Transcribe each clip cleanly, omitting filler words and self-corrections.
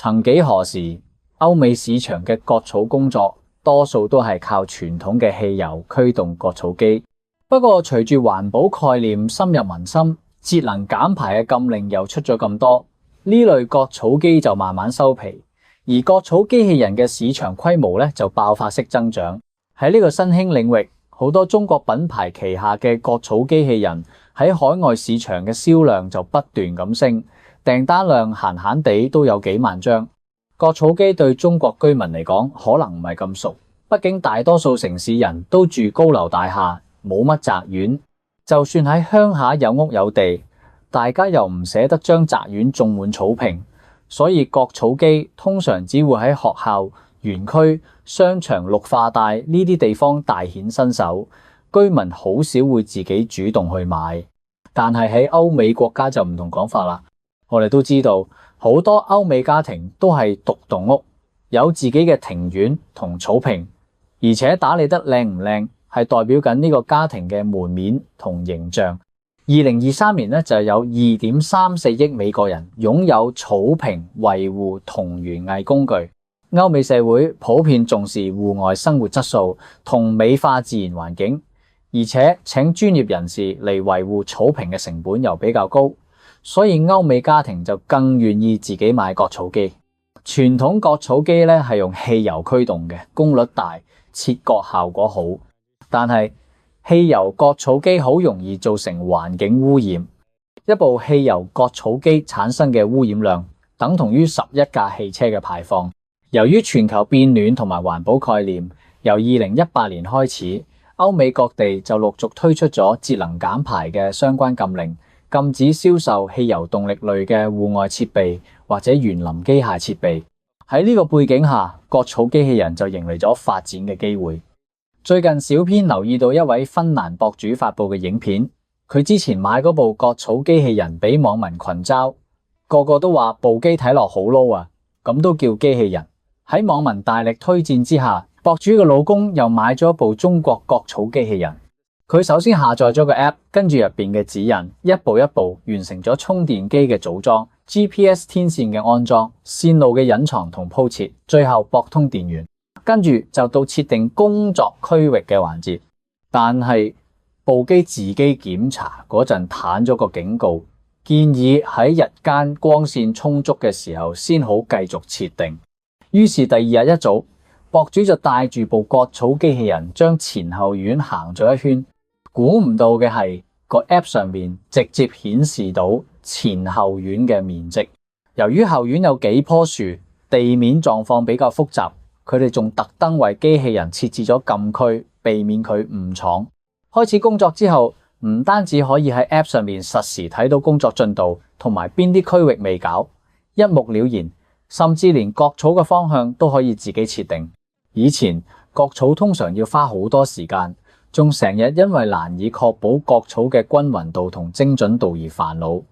曾幾何時，歐美市場嘅割草工作多數都係靠傳統嘅汽油驅動割草機。不過隨住環保概念深入民心，節能減排嘅禁令又出咗咁多，呢類割草機就慢慢收皮，而割草機器人嘅市場規模咧就爆發式增長。喺呢個新興領域，好多中國品牌旗下嘅割草機器人喺海外市場嘅銷量就不斷咁升，訂單量閒閒地都有幾萬張。割草機對中國居民嚟講可能唔係咁熟，畢竟大多數城市人都住高樓大廈，冇乜宅院。就算喺鄉下有屋有地，大家又唔捨得將宅院種滿草坪，所以割草機通常只會喺學校、園區、商場、綠化帶呢啲地方大顯身手，居民好少會自己主動去買。但係喺歐美國家就唔同講法啦。我哋都知道，好多歐美家庭都係獨棟屋，有自己嘅庭院同草坪，而且打理得靚唔靚係代表緊呢個家庭嘅門面同形象。2023年咧就有2.34億美國人擁有草坪維護同園藝工具。歐美社會普遍重視戶外生活質素同美化自然環境，而且請專業人士嚟維護草坪嘅成本又比較高，所以歐美家庭就更願意自己買割草機。傳統割草機咧係用汽油驅動嘅，功率大，切割效果好。但係汽油割草機好容易造成環境污染，一部汽油割草機產生嘅污染量等同於11架汽車嘅排放。由於全球變暖同埋環保概念，由2018年開始，歐美各地就陸續推出咗節能減排嘅相關禁令，禁止銷售汽油動力類嘅戶外設備或者園林機械設備。喺呢個背景下，割草機器人就迎嚟咗發展嘅機會。最近小編留意到一位芬蘭博主發佈嘅影片，佢之前買嗰部割草機器人俾網民群嘲，個個都話部機睇落好 low 啊，咁都叫機器人。喺網民大力推薦之下，博主嘅老公又買咗一部中國割草機器人。佢首先下載咗個 app， 跟住入邊嘅指引，一步一步完成咗充電機嘅組裝、GPS 天線嘅安裝、線路嘅隱藏同鋪設，最後駁通電源。跟住就到設定工作區域嘅環節。但係部機自己檢查嗰陣彈咗個警告，建議喺日間光線充足嘅時候先好繼續設定。於是第二日一早，博主就帶住部割草機器人將前後院行咗一圈。估唔到嘅係個 app 上面直接顯示到前後院嘅面積。由於後院有幾棵樹，地面狀況比較複雜，佢哋仲特登為機器人設置咗禁區，避免佢誤闖。開始工作之後，唔單止可以喺 app 上面實時睇到工作進度同埋邊啲區域未搞，一目了然。甚至連割草嘅方向都可以自己設定。以前割草通常要花好多時間，仲成日因為難以確保割草嘅均勻度同精準度而煩惱。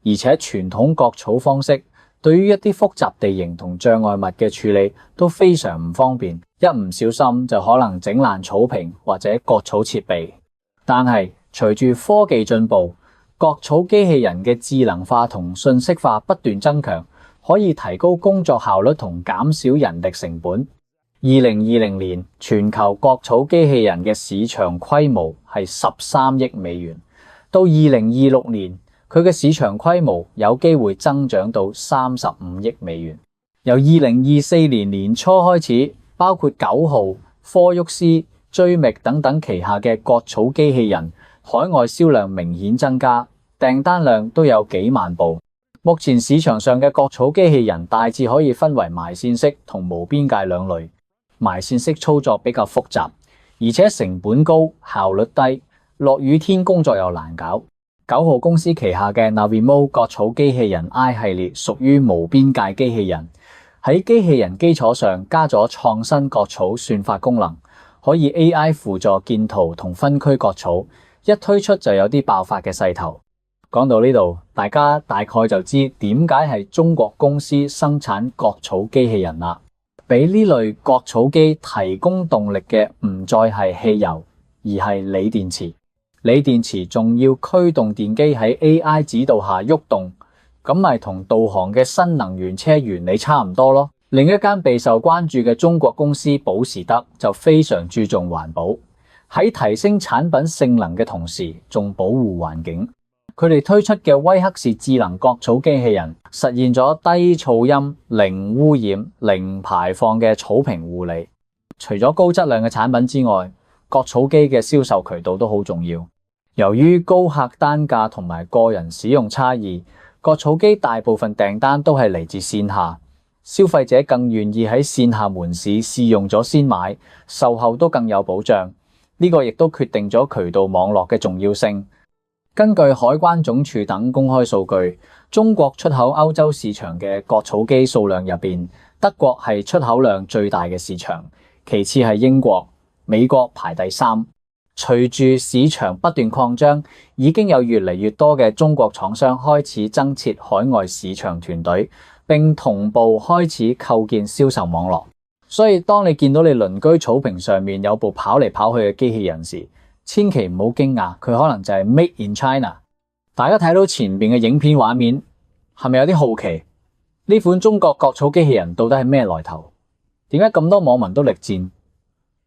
而且傳統割草方式對於一啲複雜地形同障礙物嘅處理都非常唔方便，一唔小心就可能整爛草坪或者割草設備。但係隨住科技進步，割草機器人嘅智能化同信息化不斷增強，可以提高工作效率同減少人力成本。2020年全球割草機器人嘅市場規模係13億美元，到2026年佢嘅市場規模有機會增長到35億美元。由2024年年初開始，包括9號、科沃斯、追覓等等旗下嘅割草機器人，海外銷量明顯增加，訂單量都有幾萬部。目前市場上嘅割草機器人大致可以分為埋線式同無邊界兩類。埋線式操作比較複雜，而且成本高，效率低，落雨天工作又難搞。9號公司旗下嘅 Navimo 割草機器人 I 系列屬於無邊界機器人，喺機器人基礎上加咗創新割草算法功能，可以 AI 輔助建圖同分區割草，一推出就有啲爆發嘅勢頭。講到呢度，大家大概就知點解係中國公司生產割草機器人啦。俾呢類割草機提供動力嘅唔再係汽油，而係鋰電池。鋰電池仲要驅動電機喺 AI 指導下喐動，咁咪同導航嘅新能源車原理差唔多咯。另一間備受關注嘅中國公司保時德就非常注重環保，喺提升產品性能嘅同時，仲保護環境。佢哋推出嘅威克士智能割草機器人，實現咗低噪音、零污染、零排放嘅草坪護理。除咗高質量嘅產品之外，割草機嘅銷售渠道都好重要。由於高客單價同埋個人使用差異，割草機大部分訂單都係嚟自線下，消費者更願意喺線下門市試用咗先買，售後都更有保障。呢個亦都決定咗渠道網絡嘅重要性。根據海關總署等公開數據，中國出口歐洲市場嘅割草機數量入邊，德國係出口量最大嘅市場，其次係英國，美國排第三。隨住市場不斷擴張，已經有越嚟越多嘅中國廠商開始增設海外市場團隊，並同步開始構建銷售網絡。所以當你見到你鄰居草坪上面有部跑嚟跑去嘅機器人時，千祈唔好驚訝，佢可能就係 Made in China。大家睇到前面嘅影片畫面，係咪有啲好奇？呢款中國割草機器人到底係咩來頭？點解咁多網民都力戰？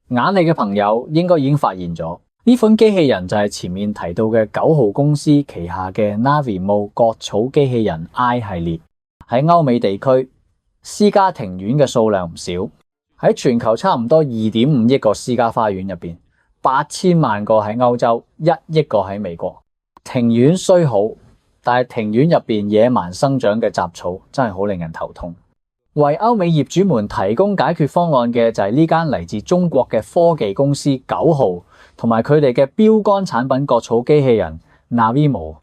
眼利嘅朋友應該已經發現咗，呢款機器人就係前面提到嘅9號公司旗下嘅 Navimo 割草機器人 I 系列。喺歐美地區，私家庭院嘅數量唔少，喺全球差唔多2.5億個私家花園入邊，8000萬個喺歐洲，1億個喺美國。庭院雖好，但係庭院入邊野蠻生長嘅雜草真係好令人頭痛。為歐美業主們提供解決方案嘅就係呢間嚟自中國嘅科技公司9號，同埋佢哋嘅標杆產品割草機器人 Navimo。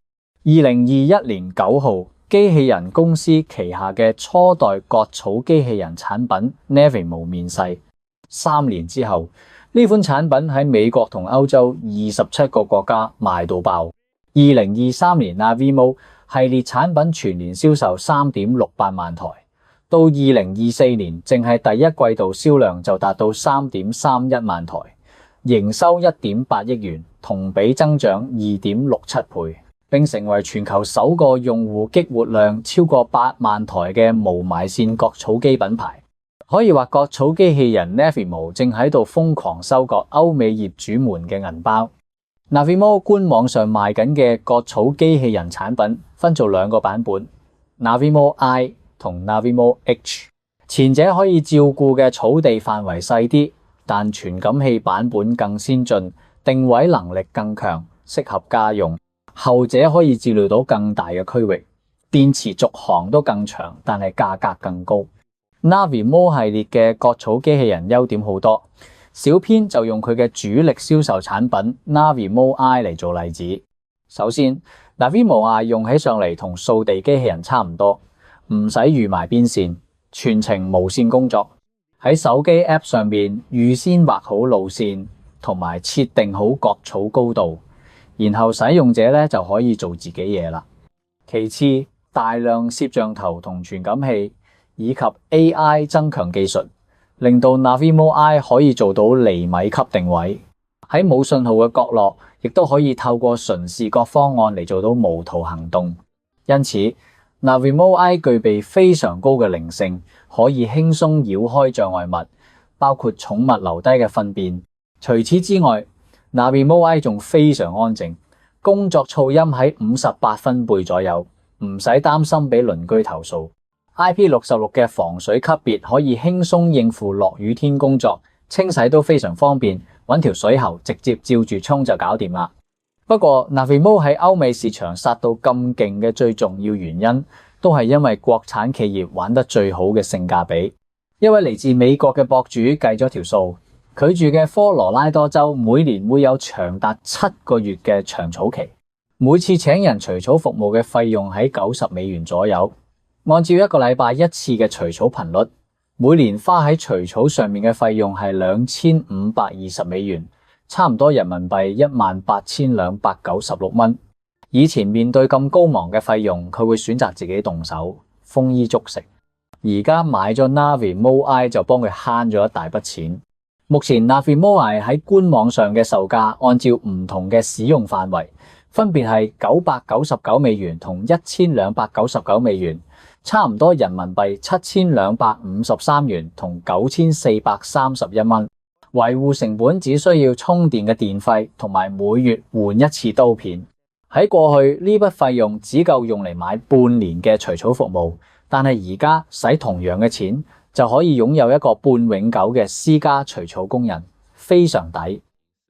2021年9號，機器人公司旗下嘅初代割草機器人產品 Navimo 面世。3年之後，呢款產品喺美國同歐洲27個國家賣到爆。2023年 Navimo 系列產品全年銷售3.68萬台。到2024年，淨係第一季度銷量就達到3.31萬台，營收1.8億元，同比增長2.67倍，並成為全球首個用戶激活量超過8萬台嘅無埋線割草機品牌。可以話割草機器人 Navimo 正喺度瘋狂收割歐美業主們嘅銀包。Navimo 官網上賣緊嘅割草機器人產品分做2個版本 ，Navimo I 同 Navimo H。前者可以照顧嘅草地範圍細啲，但傳感器版本更先進，定位能力更強，適合家用。後者可以照料到更大嘅區域，電池續航都更長，但係價格更高。Navimo 系列嘅割草機器人優點好多，小編就用佢嘅主力銷售產品 Navimo I 嚟做例子。首先 Navimo I 用起上嚟同掃地機器人差唔多，唔使預埋邊線，全程無線工作。喺手機 App 上面預先畫好路線，同埋設定好割草高度，然後使用者咧就可以做自己嘢啦。其次，大量攝像頭同傳感器以及 AI 增強技術，令到 Navimo I 可以做到厘米級定位，喺冇信號嘅角落，亦都可以透過純視覺方案嚟做到無圖行動。因此 Navimo I 具備非常高嘅靈性，可以輕鬆繞開障礙物，包括寵物留低嘅糞便。除此之外， Navimo I 仲非常安靜，工作噪音喺58分貝左右，唔使擔心俾鄰居投訴。IP66 嘅防水級別可以輕鬆應付落雨天工作，清洗都非常方便，揾條水喉直接照住沖就搞掂啦。不過 Navimo 喺歐美市場殺到咁勁嘅最重要原因，都係因為國產企業玩得最好嘅性價比。一位嚟自美國嘅博主計咗條數，佢住嘅科羅拉多州每年會有長達7個月嘅長草期，每次請人除草服務嘅費用喺$90左右。按照1個禮拜1次嘅除草頻率，每年花喺除草上面嘅費用係$2520，差唔多人民幣18,296蚊。以前面對咁高昂嘅費用，佢會選擇自己動手，豐衣足食。而家買咗 Navimo I 就幫佢慳咗一大筆錢。目前 Navimo I 喺官網上嘅售價，按照唔同嘅使用範圍，分別係$999同$1299，差唔多人民幣$7253同$9431。維護成本只需要充電嘅電費同埋每月換一次刀片。喺過去呢筆費用只夠用嚟買半年嘅除草服務，但係而家使同樣嘅錢就可以擁有一個半永久嘅私家除草工人，非常抵。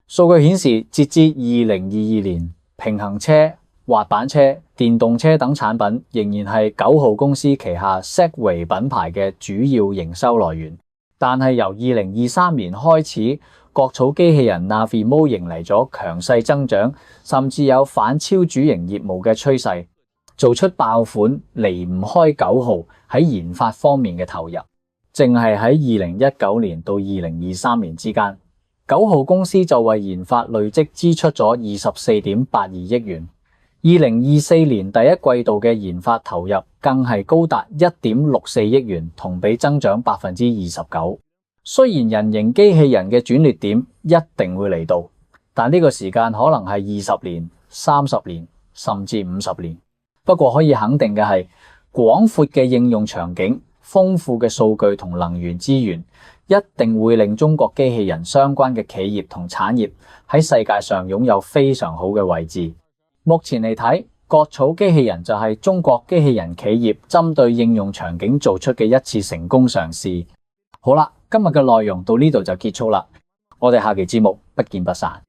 數據顯示，截至2022年，平衡車、滑板車、電動車等產品仍然係9號公司旗下 Segway 品牌嘅主要營收來源。但係由2023年開始，割草機器人 Navimo 迎嚟咗強勢增長，甚至有反超主營業務嘅趨勢，做出爆款離唔開9號喺研發方面嘅投入。淨係喺2019年到2023年之間，9號公司就為研發累積支出咗24.82億元。2024年第一季度嘅研發投入更係高達1.64億元，同比增長29%。雖然人形機器人嘅轉捩點一定會嚟到，但呢個時間可能係20年、30年，甚至50年。不過可以肯定嘅係，廣闊嘅應用場景、豐富嘅數據同能源資源，一定會令中國機器人相關嘅企業同產業喺世界上擁有非常好嘅位置。目前嚟睇，割草機器人就係中國機器人企業針對應用場景做出嘅一次成功嘗試。好啦，今日嘅內容到呢度就結束啦，我哋下期節目不見不散。